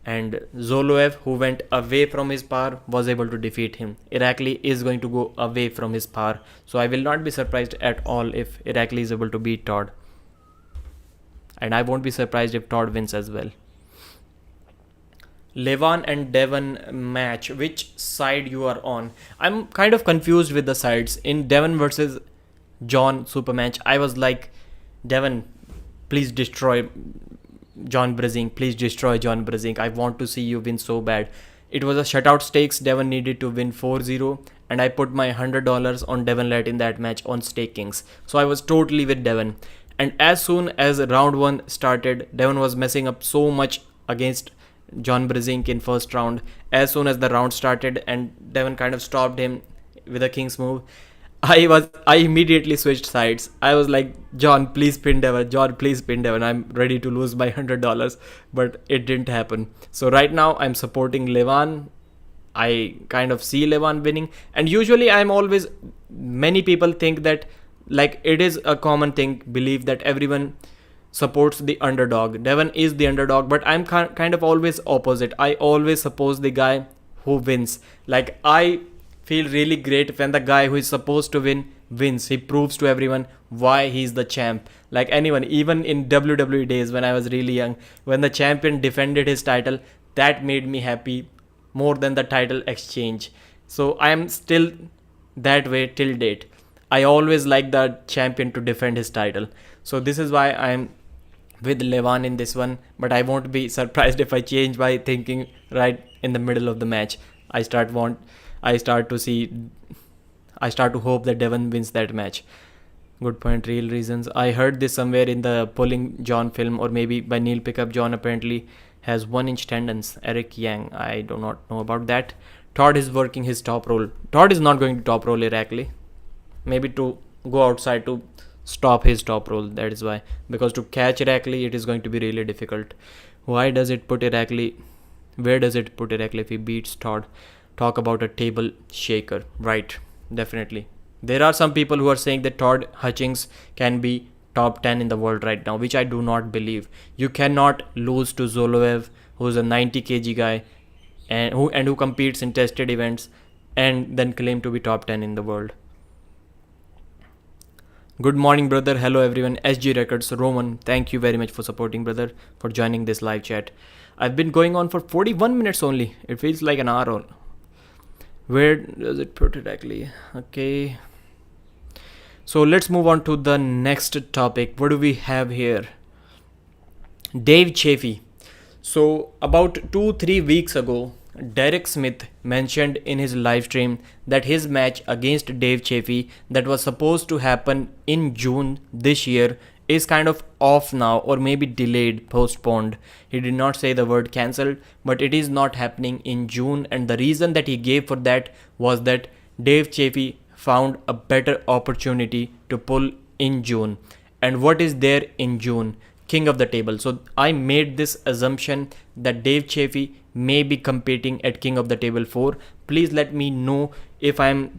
[SPEAKER 1] And Zoloev, who went away from his power, was able to defeat him. Irakli is going to go away from his power, so I will not be surprised at all if Irakli is able to beat Todd. And I won't be surprised if Todd wins as well. Levan and Devon match, which side you are on? I'm kind of confused with the sides. In Devon versus John super match, I was like, Devon, please destroy John Brezink. Please destroy John Brezink. I want to see you win so bad. It was a shutout stakes. Devon needed to win 4-0, and I put my $100 on Devon Lett in that match on stakings. So I was totally with Devon. And as soon as round 1 started, Devon was messing up so much against John Brezink in first round. As soon as the round started and Devon kind of stopped him with a king's move, I immediately switched sides. I was like, John, please pin Devon. John, please pin Devon. I'm ready to lose my $100, but it didn't happen. So right now I'm supporting Levan. I kind of see Levan winning, and usually many people think that, like, it is a common thing, believe that everyone supports the underdog. Devon is the underdog, but I'm kind of always opposite. I always suppose the guy who wins. Like, I feel really great when the guy who is supposed to win wins. He proves to everyone why he's the champ. Like anyone, even in WWE days when I was really young, when the champion defended his title, that made me happy more than the title exchange. So I am still that way till date. I always like the champion to defend his title. So this is why I'm with Levan in this one, but I won't be surprised if I change my thinking right in the middle of the match. I start to see, I start to hope that Devon wins that match. Good point. Real reasons. I heard this somewhere in the Pulling John film, or maybe by Neil Pickup. John apparently has 1 inch tendons. Eric Yang. I do not know about that. Todd is working his top roll. Todd is not going to top roll Irakli. Maybe to go outside to stop his top roll. That is why. Because to catch Irakli, it is going to be really difficult. Why does it put Irakli? Where does it put Irakli if he beats Todd? Talk about a table shaker. Right. Definitely. There are some people who are saying that Todd Hutchings can be top 10 in the world right now, which I do not believe. You cannot lose to Zoloev, who's a 90 kg guy and who competes in tested events, and then claim to be top 10 in the world. Good morning, brother. Hello, everyone. SG Records, Roman. Thank you very much for supporting, brother, for joining this live chat. I've been going on for 41 minutes only. It feels like an hour. Where does it put it actually? Okay. So let's move on to the next topic. What do we have here? Dave Chaffee. So about 2-3 weeks ago, Derek Smith mentioned in his live stream that his match against Dave Chaffee that was supposed to happen in June this year is kind of off now, or maybe delayed, postponed. He did not say the word cancelled, but it is not happening in June, and the reason that he gave for that was that Dave Chaffee found a better opportunity to pull in June. And what is there in June? King of the Table. So I made this assumption that Dave Chaffee may be competing at King of the Table 4. Please let me know if I'm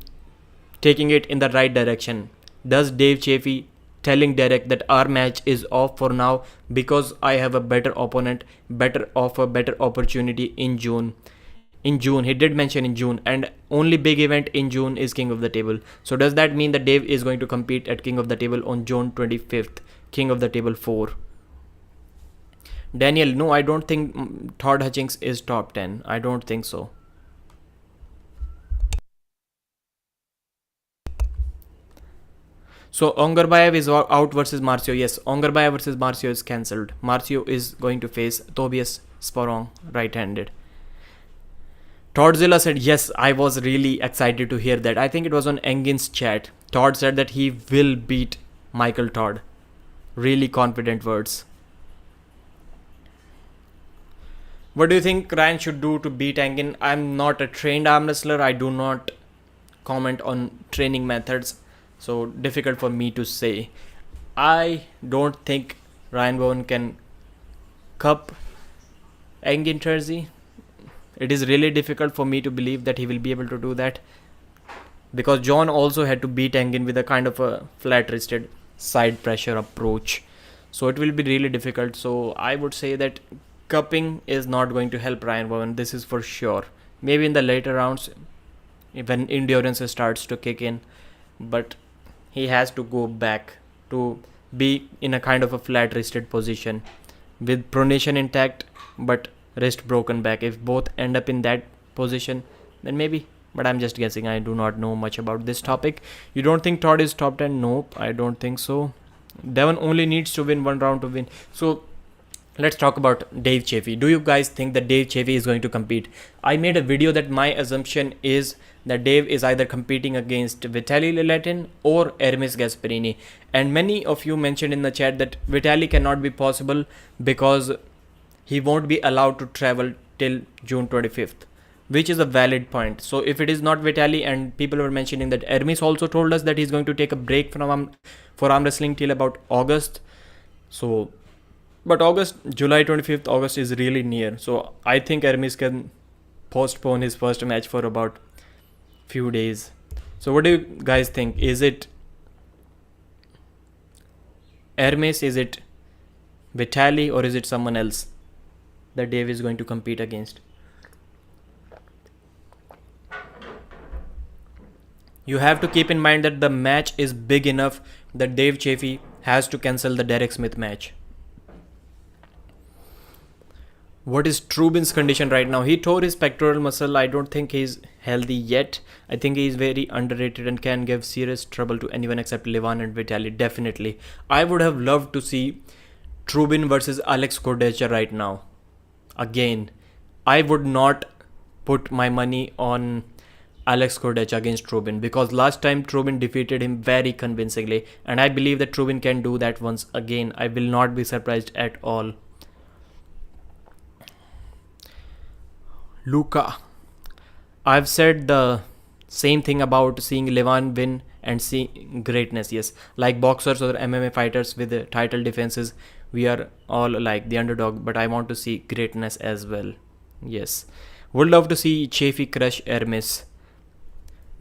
[SPEAKER 1] taking it in the right direction. Does Dave Chaffee telling Derek that our match is off for now because I have a better opponent, better offer, better opportunity in June? In June, he did mention in June, and only big event in June is King of the Table. So does that mean that Dave is going to compete at King of the Table on June 25th, King of the Table 4? Daniel, no, I don't think Todd Hutchings is top 10. I don't think so. So Ongarbayev is out versus Marcio. Yes, Ongarbayev versus Marcio is cancelled. Marcio is going to face Tobias Sporong, right-handed. Todzilla said, yes, I was really excited to hear that. I think it was on Engin's chat. Todd said that he will beat Michael Todd. Really confident words. What do you think Ryan should do to beat Engin? I'm not a trained arm wrestler. I do not comment on training methods. So difficult for me to say. I don't think Ryan Bowen can cup Engin Terzi. It is really difficult for me to believe that he will be able to do that, because John also had to beat Engin with a kind of a flat-wristed side pressure approach. So it will be really difficult. So I would say that cupping is not going to help Ryan Bowen. This is for sure. Maybe in the later rounds when endurance starts to kick in, but he has to go back to be in a kind of a flat-wristed position with pronation intact but wrist broken back. If both end up in that position, then maybe. But I'm just guessing. I do not know much about this topic. You don't think Todd is top 10? Nope, I don't think so. Devon only needs to win one round to win. So let's talk about Dave Chaffee. Do you guys think that Dave Chaffee is going to compete? I made a video that my assumption is that Dave is either competing against Vitaly Leletin or Hermes Gasparini. And many of you mentioned in the chat that Vitaly cannot be possible because he won't be allowed to travel till June 25th, which is a valid point. So if it is not Vitaly, and people were mentioning that Hermes also told us that he's going to take a break from for arm wrestling till about August. So, but July 25th, August is really near. So I think Hermes can postpone his first match for about few days. So what do you guys think? Is it Hermes, is it Vitaly, or is it someone else that Dave is going to compete against? You have to keep in mind that the match is big enough that Dave Chaffee has to cancel the Derek Smith match. What is Trubin's condition right now? He tore his pectoral muscle. I don't think he's healthy yet. I think he's very underrated and can give serious trouble to anyone except Levan and Vitaly. Definitely. I would have loved to see Trubin versus Alex Kordecha right now. Again, I would not put my money on Alex Kordecha against Trubin because last time Trubin defeated him very convincingly, and I believe that Trubin can do that once again. I will not be surprised at all. Luca. I've said the same thing about seeing Levan win and seeing greatness. Yes, like boxers or MMA fighters with title defenses, we are all like the underdog, but I want to see greatness as well. Yes, would love to see Chaffee crush Hermes.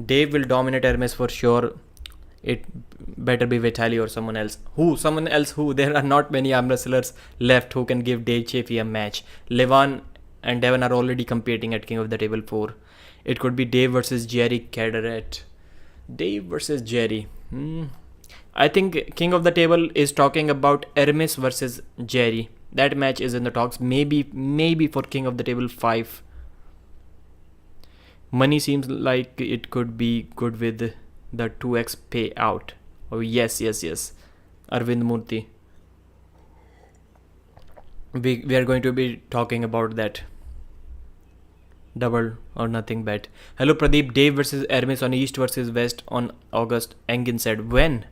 [SPEAKER 1] Dave will dominate Hermes for sure. It better be Vitaly or someone else. Who? Someone else who? There are not many arm wrestlers left who can give Dave Chaffee a match. Levan and Devon are already competing at King of the Table 4. It could be Dave versus Jerry Caderet. Dave versus Jerry. I think King of the Table is talking about Hermes versus Jerry. That match is in the talks. Maybe for King of the Table 5. Money seems like it could be good with the 2x payout. Oh yes. Arvind Murthy. We are going to be talking about that. Double or nothing bet. Hello Pradeep. Dave versus Hermes on East versus West on August. Engin said when?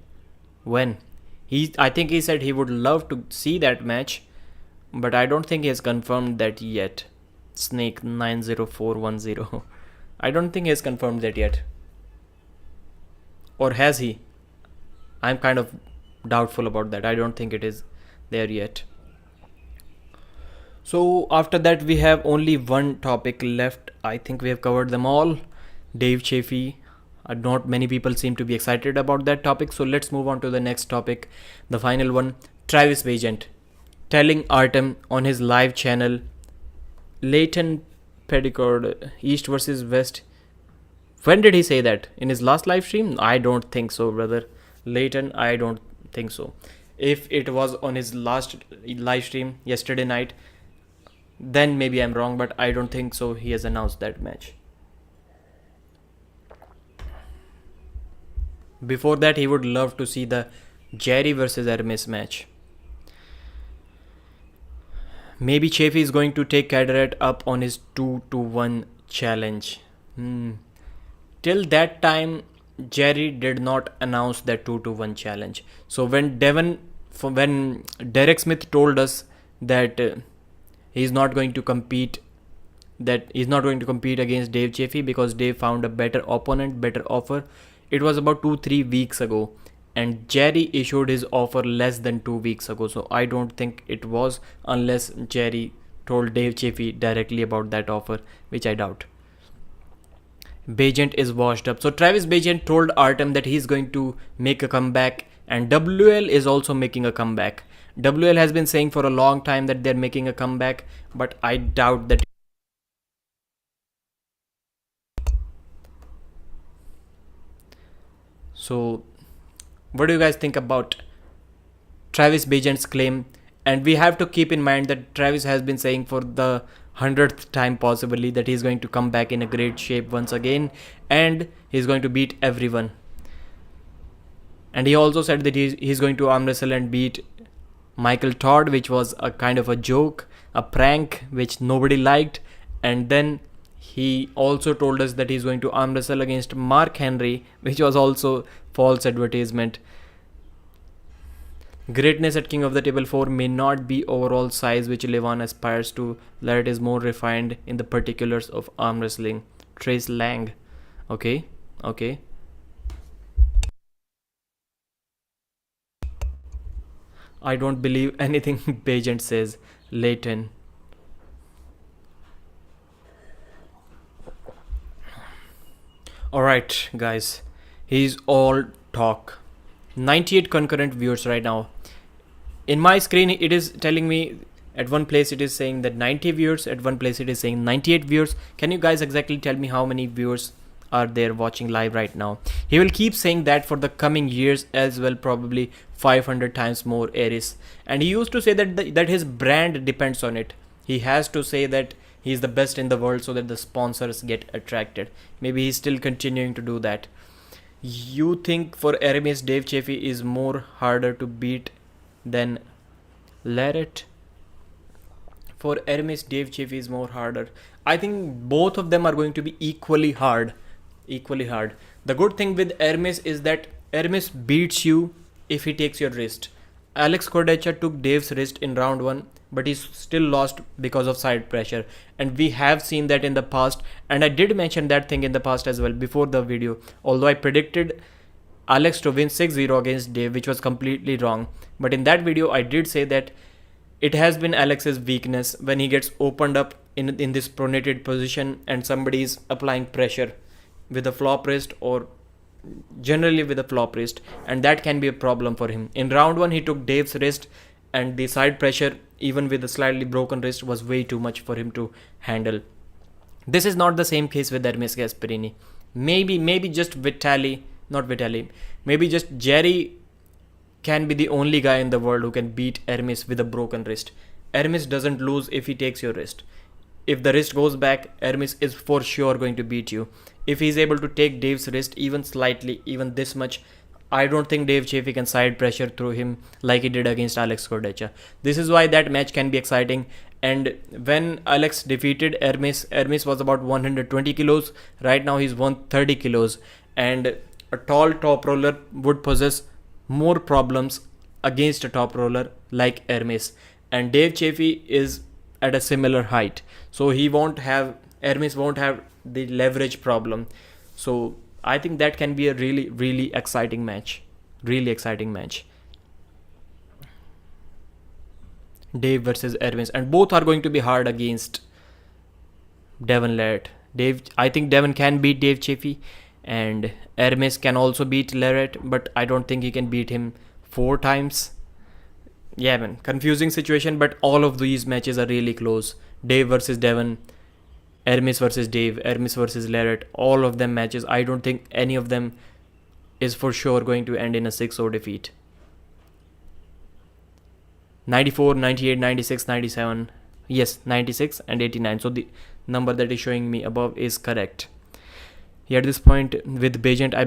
[SPEAKER 1] I think he said he would love to see that match, but I don't think he has confirmed that yet. Snake 90410. I don't think he has confirmed that yet. Or has he? I'm kind of doubtful about that. I don't think it is there yet. So after that we have only one topic left. I think we have covered them all. Dave Chaffee. Not many people seem to be excited about that topic. So let's move on to the next topic. The final one. Travis Bagent telling Artem on his live channel. Leighton Pedicord East versus West. When did he say that? In his last live stream? I don't think so, brother. Leighton, I don't think so. If it was on his last live stream yesterday night, then maybe I'm wrong, but I don't think so. He has announced that match. Before that, he would love to see the Jerry versus Hermes match. Maybe Chaffee is going to take Caderet up on his 2-1 challenge. Till that time, Jerry did not announce that 2-1 challenge. So when Derek Smith told us that he's not going to compete against Dave Chaffee because Dave found a better opponent, better offer. It was about 2-3 weeks ago, and Jerry issued his offer less than 2 weeks ago. So I don't think it was, unless Jerry told Dave Chaffee directly about that offer, which I doubt. Bagent is washed up. So Travis Bagent told Artem that he's going to make a comeback, and WL is also making a comeback. WL has been saying for a long time that they're making a comeback, but I doubt that. So, what do you guys think about Travis Bagent's claim? And we have to keep in mind that Travis has been saying for the 100th time possibly that he's going to come back in a great shape once again, and he's going to beat everyone. And he also said that he's going to arm wrestle and beat Michael Todd, which was a kind of a joke, a prank which nobody liked. And then he also told us that he's going to arm wrestle against Mark Henry, which was also false advertisement. Greatness at King of the Table 4 may not be overall size which Levan aspires to, that it is more refined in the particulars of arm wrestling. Trace Lang. Okay. I don't believe anything Bagent says. Leighton. Alright guys, he's all talk. 98 concurrent viewers right now. In my screen it is telling me at one place it is saying that 90 viewers, at one place it is saying 98 viewers. Can you guys exactly tell me how many viewers are there watching live right now. He will keep saying that for the coming years as well, probably 500 times more, Aries. And he used to say that his brand depends on it. He has to say that he's the best in the world so that the sponsors get attracted. Maybe he's still continuing to do that. You think for Hermes, Dave Chaffee is more harder to beat than Lariat? For Hermes, Dave Chaffee is more harder. I think both of them are going to be equally hard. Equally hard. The good thing with Hermes is that Hermes beats you if he takes your wrist. Alex Cordecha took Dave's wrist in round 1, but he still lost because of side pressure. And we have seen that in the past. And I did mention that thing in the past as well before the video. Although I predicted Alex to win 6-0 against Dave, which was completely wrong. But in that video, I did say that it has been Alex's weakness when he gets opened up in this pronated position and somebody is applying pressure with a flop wrist or generally with a flop wrist, and that can be a problem for him. In round 1, he took Dave's wrist, and the side pressure, even with a slightly broken wrist, was way too much for him to handle. This is not the same case with Hermes Gasparini. Maybe just maybe just Jerry can be the only guy in the world who can beat Hermes with a broken wrist. Hermes doesn't lose if he takes your wrist. If the wrist goes back, Hermes is for sure going to beat you. If he's able to take Dave's wrist even slightly, even this much, I don't think Dave Chaffee can side pressure through him like he did against Alex Cordecha. This is why that match can be exciting. And when Alex defeated Hermes, Hermes was about 120 kilos. Right now he's 130 kilos. And a tall top roller would possess more problems against a top roller like Hermes. And Dave Chaffee is at a similar height. So Hermes won't have the leverage problem. So I think that can be a really, really exciting match. Really exciting match. Dave versus Hermes. And both are going to be hard against Devon Lariat. I think Devon can beat Dave Chaffee. And Hermes can also beat Lariat. But I don't think he can beat him 4 times. Yeah, man. Confusing situation. But all of these matches are really close. Dave versus Devon. Hermes versus Dave, Hermes versus Lariat, all of them matches. I don't think any of them is for sure going to end in a 6-0 defeat. 94, 98, 96, 97. Yes, 96 and 89. So the number that is showing me above is correct. Here at this point with Bajent, I'll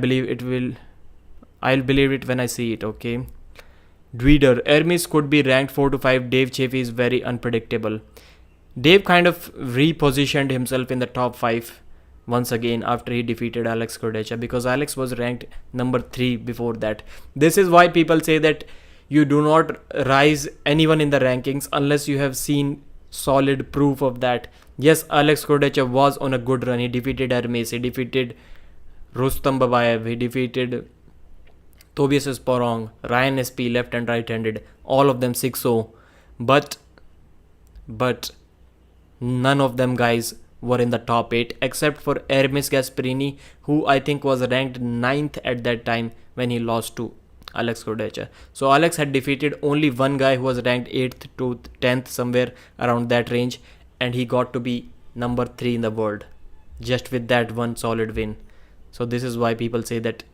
[SPEAKER 1] believe it when I see it, okay? Dweeder, Hermes could be ranked 4 to 5. Dave Chaffee is very unpredictable. Dave kind of repositioned himself in the top 5 once again after he defeated Alex Cordecha, because Alex was ranked number 3 before that. This is why people say that you do not rise anyone in the rankings unless you have seen solid proof of that. Yes, Alex Cordecha was on a good run. He defeated Hermes, he defeated Rustam Babayev, he defeated Tobias Sporong, Ryan SP, left and right handed, all of them 6-0. But none of them guys were in the top 8 except for Hermes Gasparini, who I think was ranked 9th at that time when he lost to Alex Cordecha. So Alex had defeated only one guy who was ranked 8th to 10th, somewhere around that range, and he got to be number 3 in the world just with that one solid win. So this is why people say that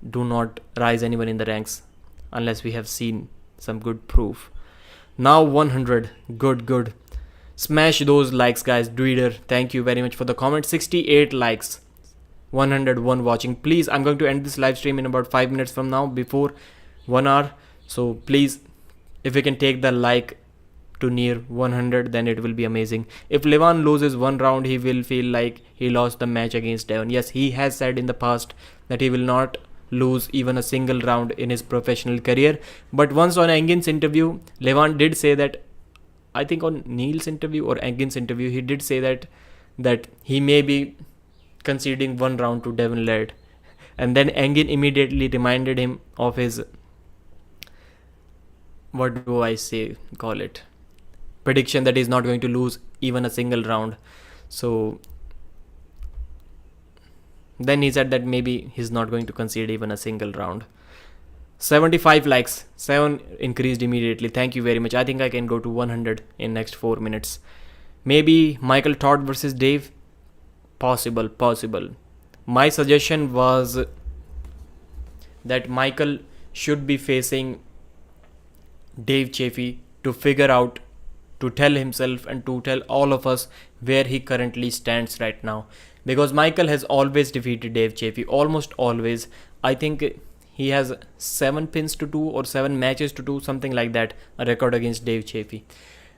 [SPEAKER 1] do not rise anyone in the ranks unless we have seen some good proof. Now 100. Good. Smash those likes, guys. Dweeder, thank you very much for the comment. 68 likes. 101 watching. Please, I'm going to end this live stream in about 5 minutes from now, before 1 hour. So please, if we can take the like to near 100, then it will be amazing. If Levan loses one round, he will feel like he lost the match against Devon. Yes, he has said in the past that he will not lose even a single round in his professional career. But once on Engin's interview, Levan did say that, I think on Neil's interview or Engin's interview, he did say that he may be conceding one round to Devon Lariat. And then Engin immediately reminded him of his, prediction that he's not going to lose even a single round. So then he said that maybe he's not going to concede even a single round. 75 likes, 7 increased immediately. Thank you very much. I think I can go to 100 in next 4 minutes. Maybe Michael Todd versus Dave. Possible. My suggestion was that Michael should be facing Dave Chaffee to figure out, to tell himself and to tell all of us where he currently stands right now. Because Michael has always defeated Dave Chaffee, almost always. I think he has 7 pins to 2 or 7 matches to 2, something like that, a record against Dave Chaffee.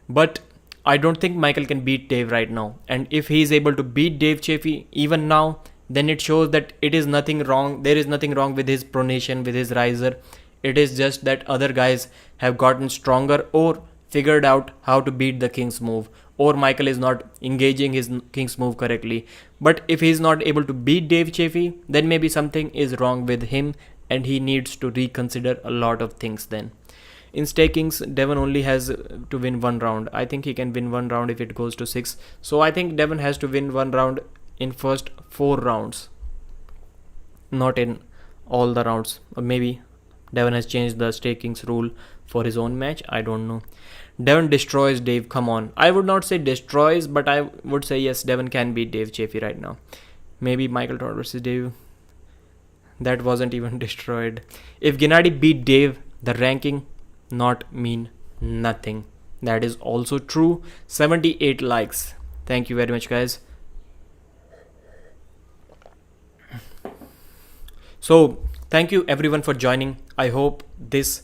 [SPEAKER 1] But I don't think Michael can beat Dave right now. And if he is able to beat Dave Chaffee even now, then it shows that it is nothing wrong. There is nothing wrong with his pronation, with his riser. It is just that other guys have gotten stronger or figured out how to beat the King's move, or Michael is not engaging his King's move correctly. But if he is not able to beat Dave Chaffee, then maybe something is wrong with him and he needs to reconsider a lot of things then. In stakings, Devon only has to win 1 round. I think he can win 1 round if it goes to 6. So I think Devon has to win 1 round in first 4 rounds. Not in all the rounds. Or maybe Devon has changed the stakings rule for his own match. I don't know. Devon destroys Dave. Come on. I would not say destroys, but I would say yes, Devon can beat Dave Chaffee right now. Maybe Michael Todd versus Dave. That wasn't even destroyed. If Gennady beat Dave, the ranking not mean nothing. That is also true. 78 likes. Thank you very much, guys. So thank you everyone for joining. I hope this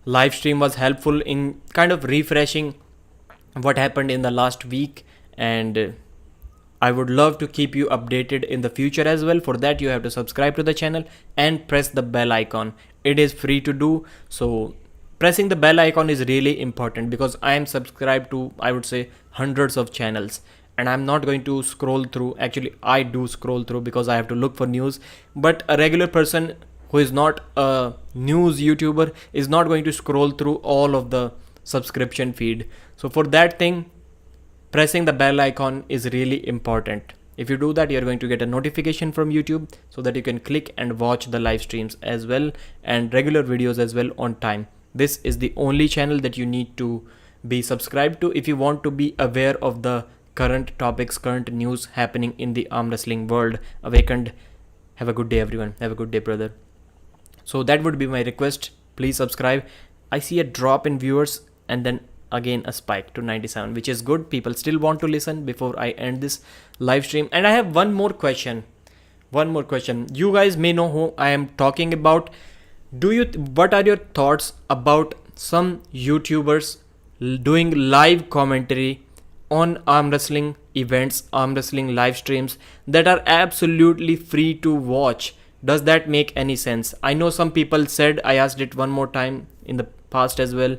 [SPEAKER 1] live stream was helpful in kind of refreshing what happened in the last week, and I would love to keep you updated in the future as well. For that, you have to subscribe to the channel and press the bell icon. It is free to do, so pressing the bell icon is really important because I am subscribed to, I would say, hundreds of channels, and I'm not going to scroll through. Actually, I do scroll through because I have to look for news, but a regular person who is not a news YouTuber is not going to scroll through all of the subscription feed. So for that thing, pressing the bell icon is really important. If you do that, you're going to get a notification from YouTube so that you can click and watch the live streams as well and regular videos as well on time. This is the only channel that you need to be subscribed to if you want to be aware of the current topics, current news happening in the arm wrestling world. Awakened. Have a good day, everyone. Have a good day, brother. So that would be my request. Please subscribe. I see a drop in viewers and then again a spike to 97, which is good. People still want to listen before I end this live stream. And I have one more question. You guys may know who I am talking about. What are your thoughts about some YouTubers doing live commentary on arm wrestling events, arm wrestling live streams that are absolutely free to watch? Does that make any sense? I know some people said, I asked it one more time in the past as well,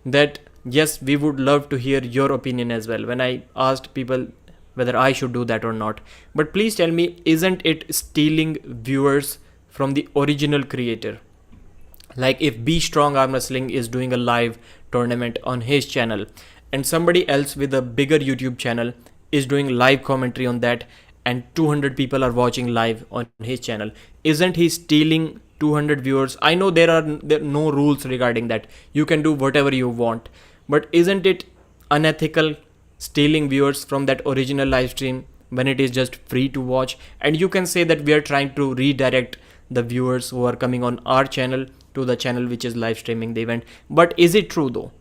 [SPEAKER 1] that yes, we would love to hear your opinion as well when I asked people whether I should do that or not. But please tell me, isn't it stealing viewers from the original creator? Like if Be Strong Arm Wrestling is doing a live tournament on his channel and somebody else with a bigger YouTube channel is doing live commentary on that and 200 people are watching live on his channel, isn't he stealing 200 viewers? I know there are no rules regarding that. You can do whatever you want. But isn't it unethical stealing viewers from that original live stream when it is just free to watch? And you can say that we are trying to redirect the viewers who are coming on our channel to the channel which is live streaming the event. But is it true though?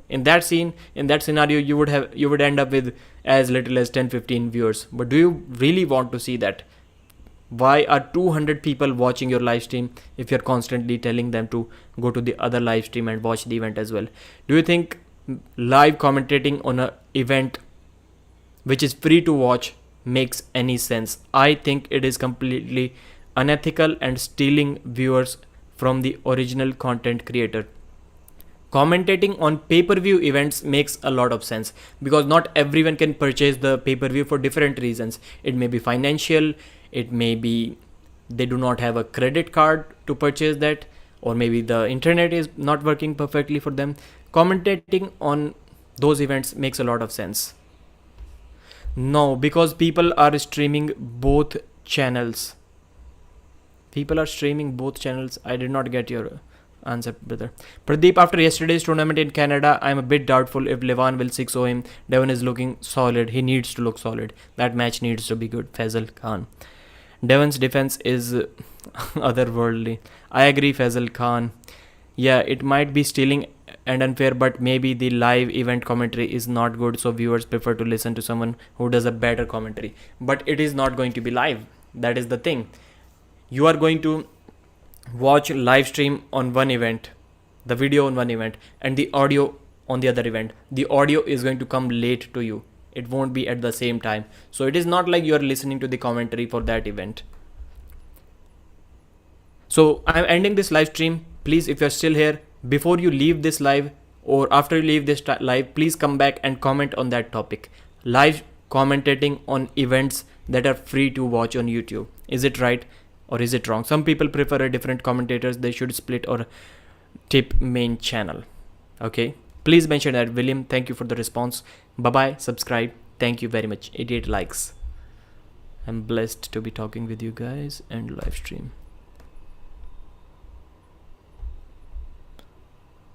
[SPEAKER 1] In that scenario, you would end up with as little as 10-15 viewers. But do you really want to see that? Why are 200 people watching your live stream if you're constantly telling them to go to the other live stream and watch the event as well? Do you think live commentating on an event which is free to watch makes any sense? I think it is completely unethical and stealing viewers from the original content creator. Commentating on pay-per-view events makes a lot of sense because not everyone can purchase the pay-per-view for different reasons. It may be financial, it may be they do not have a credit card to purchase that, or maybe the internet is not working perfectly for them. Commentating on those events makes a lot of sense. No, because people are streaming both channels. I did not get your answer, brother. Pradeep, after yesterday's tournament in Canada, I'm a bit doubtful if Levan will 6-0 him. Devon is looking solid. He needs to look solid. That match needs to be good. Faisal Khan. Devon's defense is otherworldly. I agree, Faisal Khan. Yeah, it might be stealing and unfair, but maybe the live event commentary is not good, so viewers prefer to listen to someone who does a better commentary. But it is not going to be live. That is the thing. You are going to watch live stream on one event, the video on one event, and the audio on the other event. The audio is going to come late to you. It won't be at the same time. So it is not like you are listening to the commentary for that event. So I'm ending this live stream. Please, if you're still here, before you leave this live or after you leave this live, please come back and comment on that topic. Live commentating on events that are free to watch on YouTube. Is it right or is it wrong? Some people prefer a different commentators. They should split or tip main channel. Okay. Please mention that. William, thank you for the response. Bye-bye. Subscribe. Thank you very much. 88 likes. I'm blessed to be talking with you guys and live stream.